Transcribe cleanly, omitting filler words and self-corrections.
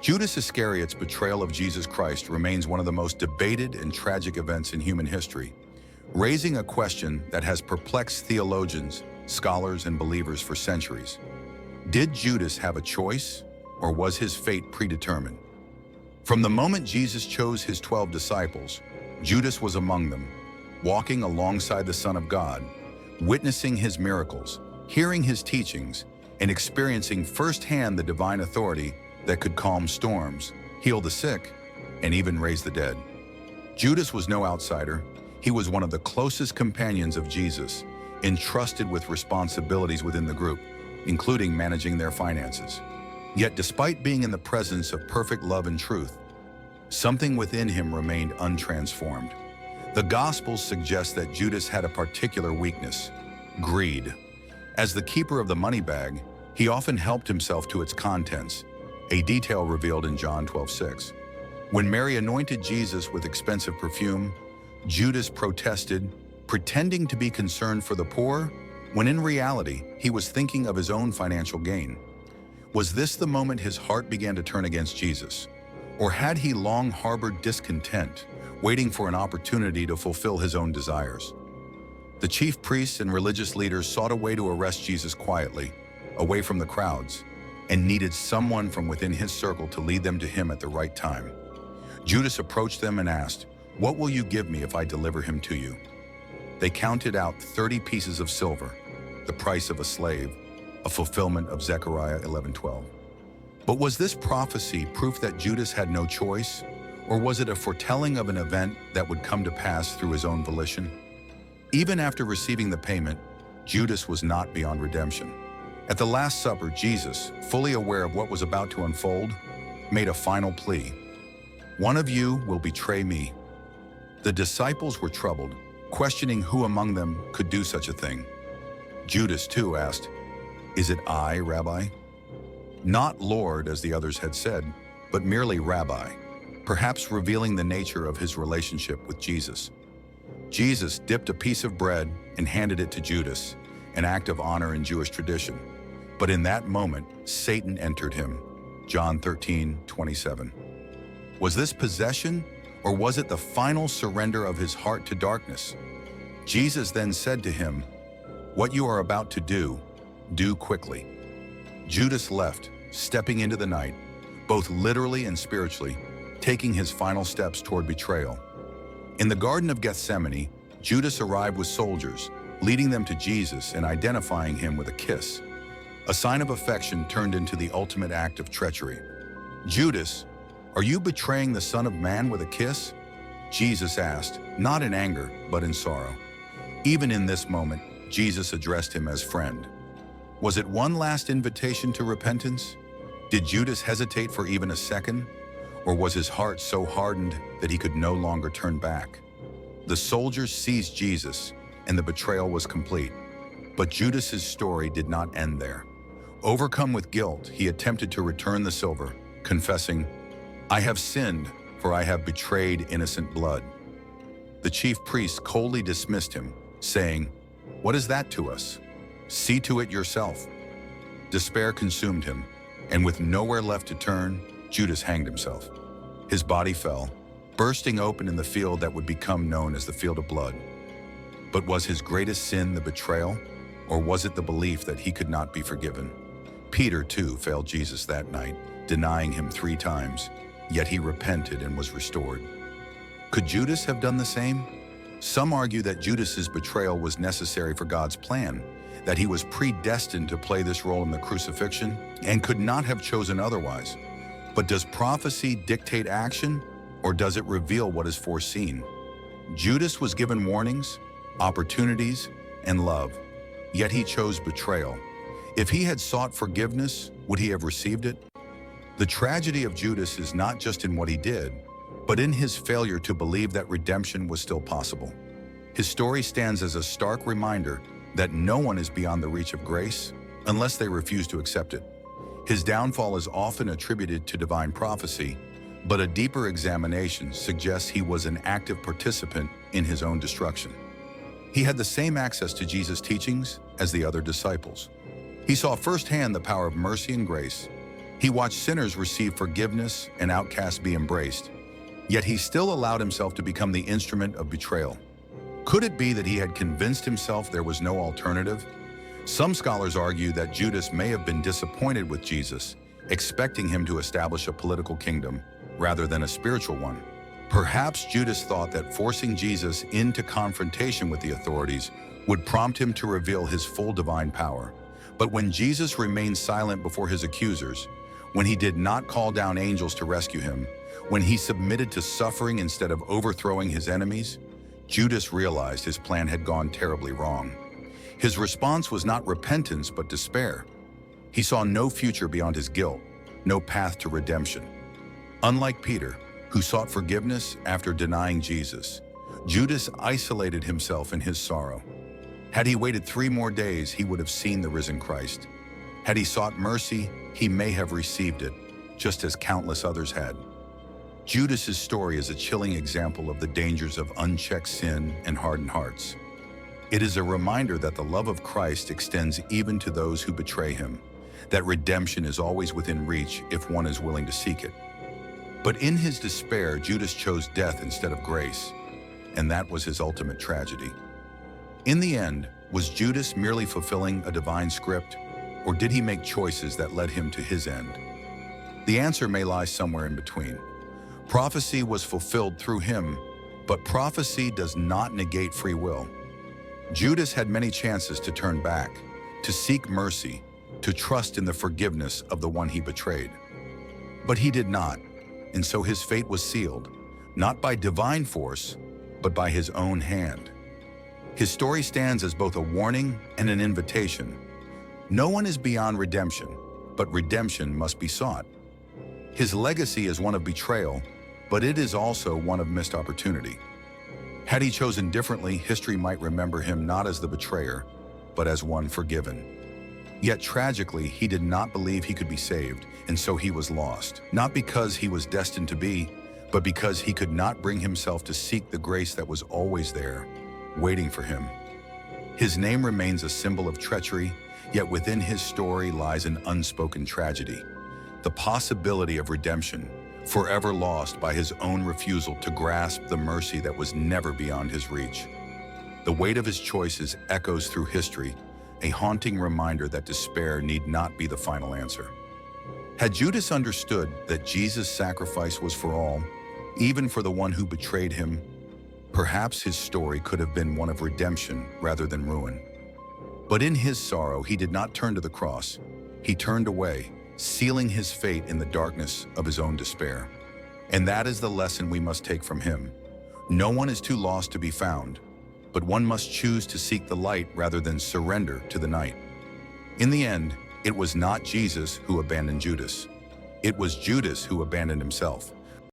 Judas Iscariot's betrayal of Jesus Christ remains one of the most debated and tragic events in human history, raising a question that has perplexed theologians, scholars, and believers for centuries. Did Judas have a choice, or was his fate predetermined? From the moment Jesus chose his 12 disciples, Judas was among them, walking alongside the Son of God, witnessing his miracles, hearing his teachings, and experiencing firsthand the divine authority that could calm storms, heal the sick, and even raise the dead. Judas was no outsider. He was one of the closest companions of Jesus, entrusted with responsibilities within the group, including managing their finances. Yet despite being in the presence of perfect love and truth, something within him remained untransformed. The Gospels suggest that Judas had a particular weakness: greed. As the keeper of the money bag, he often helped himself to its contents, a detail revealed in John 12:6. When Mary anointed Jesus with expensive perfume, Judas protested, pretending to be concerned for the poor, when in reality, he was thinking of his own financial gain. Was this the moment his heart began to turn against Jesus? Or had he long harbored discontent, waiting for an opportunity to fulfill his own desires? The chief priests and religious leaders sought a way to arrest Jesus quietly, away from the crowds, and needed someone from within his circle to lead them to him at the right time. Judas approached them and asked, "What will you give me if I deliver him to you?" They counted out 30 pieces of silver, the price of a slave, a fulfillment of Zechariah 11:12. But was this prophecy proof that Judas had no choice, or was it a foretelling of an event that would come to pass through his own volition? Even after receiving the payment, Judas was not beyond redemption. At the Last Supper, Jesus, fully aware of what was about to unfold, made a final plea: "One of you will betray me." The disciples were troubled, questioning who among them could do such a thing. Judas, too, asked, "Is it I, Rabbi?" Not Lord, as the others had said, but merely Rabbi, perhaps revealing the nature of his relationship with Jesus. Jesus dipped a piece of bread and handed it to Judas, an act of honor in Jewish tradition. But in that moment, Satan entered him. John 13:27. Was this possession, or was it the final surrender of his heart to darkness? Jesus then said to him, "What you are about to do, do quickly." Judas left, stepping into the night, both literally and spiritually, taking his final steps toward betrayal. In the Garden of Gethsemane, Judas arrived with soldiers, leading them to Jesus and identifying him with a kiss. A sign of affection turned into the ultimate act of treachery. "Judas, are you betraying the Son of Man with a kiss?" Jesus asked, not in anger, but in sorrow. Even in this moment, Jesus addressed him as friend. Was it one last invitation to repentance? Did Judas hesitate for even a second? Or was his heart so hardened that he could no longer turn back? The soldiers seized Jesus, and the betrayal was complete. But Judas's story did not end there. Overcome with guilt, he attempted to return the silver, confessing, "I have sinned, for I have betrayed innocent blood." The chief priests coldly dismissed him, saying, "What is that to us? See to it yourself." Despair consumed him, and with nowhere left to turn, Judas hanged himself. His body fell, bursting open in the field that would become known as the field of blood. But was his greatest sin the betrayal, or was it the belief that he could not be forgiven? Peter, too, failed Jesus that night, denying him 3 times, yet he repented and was restored. Could Judas have done the same? Some argue that Judas's betrayal was necessary for God's plan, that he was predestined to play this role in the crucifixion and could not have chosen otherwise. But does prophecy dictate action, or does it reveal what is foreseen? Judas was given warnings, opportunities, and love, yet he chose betrayal. If he had sought forgiveness, would he have received it? The tragedy of Judas is not just in what he did, but in his failure to believe that redemption was still possible. His story stands as a stark reminder that no one is beyond the reach of grace unless they refuse to accept it. His downfall is often attributed to divine prophecy, but a deeper examination suggests he was an active participant in his own destruction. He had the same access to Jesus' teachings as the other disciples. He saw firsthand the power of mercy and grace, He watched sinners receive forgiveness and outcasts be embraced, yet he still allowed himself to become the instrument of betrayal. Could it be that he had convinced himself there was no alternative? Some scholars argue that Judas may have been disappointed with Jesus, expecting him to establish a political kingdom rather than a spiritual one. Perhaps Judas thought that forcing Jesus into confrontation with the authorities would prompt him to reveal his full divine power. But when Jesus remained silent before his accusers, when he did not call down angels to rescue him, when he submitted to suffering instead of overthrowing his enemies, Judas realized his plan had gone terribly wrong. His response was not repentance but despair. He saw no future beyond his guilt, no path to redemption. Unlike Peter, who sought forgiveness after denying Jesus, Judas isolated himself in his sorrow. Had he waited 3 more days, he would have seen the risen Christ. Had he sought mercy, he may have received it, just as countless others had. Judas's story is a chilling example of the dangers of unchecked sin and hardened hearts. It is a reminder that the love of Christ extends even to those who betray him, that redemption is always within reach if one is willing to seek it. But in his despair, Judas chose death instead of grace, and that was his ultimate tragedy. In the end, was Judas merely fulfilling a divine script, or did he make choices that led him to his end? The answer may lie somewhere in between. Prophecy was fulfilled through him, but prophecy does not negate free will. Judas had many chances to turn back, to seek mercy, to trust in the forgiveness of the one he betrayed. But he did not, and so his fate was sealed, not by divine force, but by his own hand. His story stands as both a warning and an invitation. No one is beyond redemption, but redemption must be sought. His legacy is one of betrayal, but it is also one of missed opportunity. Had he chosen differently, history might remember him not as the betrayer, but as one forgiven. Yet tragically, he did not believe he could be saved, and so he was lost. Not because he was destined to be, but because he could not bring himself to seek the grace that was always there, waiting for him. His name remains a symbol of treachery, yet within his story lies an unspoken tragedy. The possibility of redemption, forever lost by his own refusal to grasp the mercy that was never beyond his reach. The weight of his choices echoes through history, a haunting reminder that despair need not be the final answer. Had Judas understood that Jesus' sacrifice was for all, even for the one who betrayed him, perhaps his story could have been one of redemption rather than ruin. But in his sorrow, he did not turn to the cross. He turned away, sealing his fate in the darkness of his own despair. And that is the lesson we must take from him. No one is too lost to be found, but one must choose to seek the light rather than surrender to the night. In the end, it was not Jesus who abandoned Judas. It was Judas who abandoned himself.